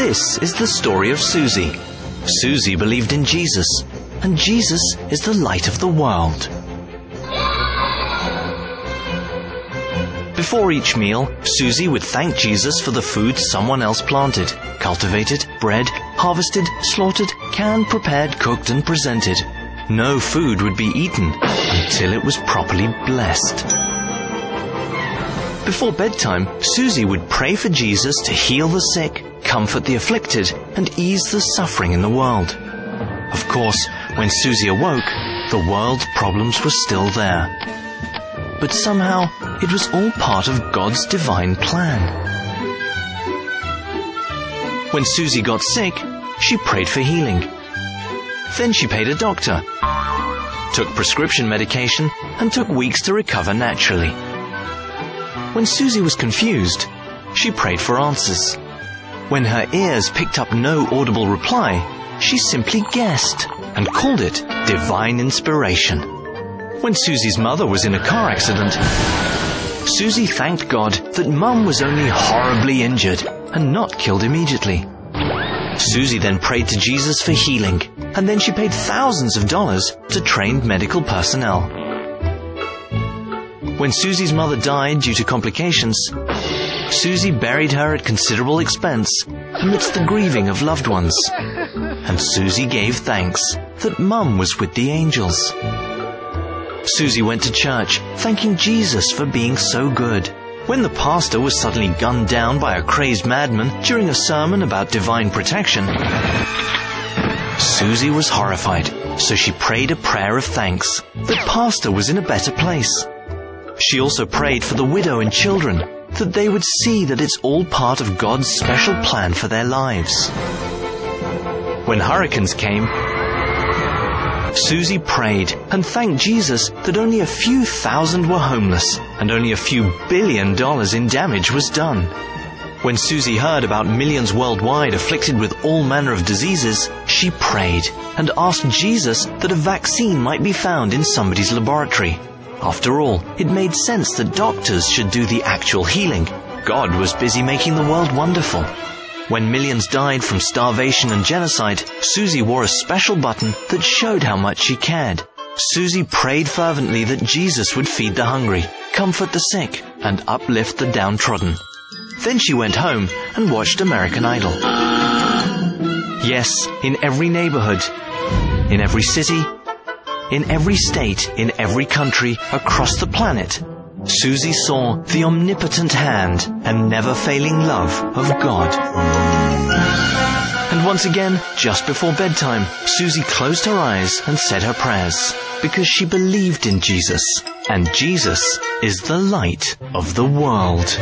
This is the story of Suzie. Suzie believed in Jesus, and Jesus is the light of the world. Before each meal, Suzie would thank Jesus for the food someone else planted, cultivated, bred, harvested, slaughtered, canned, prepared, cooked, and presented. No food would be eaten until it was properly blessed. Before bedtime, Suzie would pray for Jesus to heal the sick, comfort the afflicted, and ease the suffering in the world. Of course, when Suzie awoke, the world's problems were still there. But somehow, it was all part of God's divine plan. When Suzie got sick, she prayed for healing. Then she paid a doctor, took prescription medication, and took weeks to recover naturally. When Suzie was confused, she prayed for answers. When her ears picked up no audible reply, she simply guessed and called it divine inspiration. When Suzie's mother was in a car accident, Suzie thanked God that Mum was only horribly injured and not killed immediately. Suzie then prayed to Jesus for healing, and then she paid thousands of dollars to trained medical personnel. When Suzie's mother died due to complications, Suzie buried her at considerable expense amidst the grieving of loved ones. And Suzie gave thanks that Mum was with the angels. Suzie went to church, thanking Jesus for being so good. When the pastor was suddenly gunned down by a crazed madman during a sermon about divine protection, Suzie was horrified, so she prayed a prayer of thanks. The pastor was in a better place. She also prayed for the widow and children, that they would see that it's all part of God's special plan for their lives. When hurricanes came, Suzie prayed and thanked Jesus that only a few thousand were homeless and only a few $1 billion in damage was done. When Suzie heard about millions worldwide afflicted with all manner of diseases, she prayed and asked Jesus that a vaccine might be found in somebody's laboratory. After all, it made sense that doctors should do the actual healing. God was busy making the world wonderful. When millions died from starvation and genocide, Suzie wore a special button that showed how much she cared. Suzie prayed fervently that Jesus would feed the hungry, comfort the sick, and uplift the downtrodden. Then she went home and watched American Idol. Yes, in every neighborhood, in every city, in every state, in every country, across the planet, Suzie saw the omnipotent hand and never-failing love of God. And once again, just before bedtime, Suzie closed her eyes and said her prayers, because she believed in Jesus, and Jesus is the light of the world.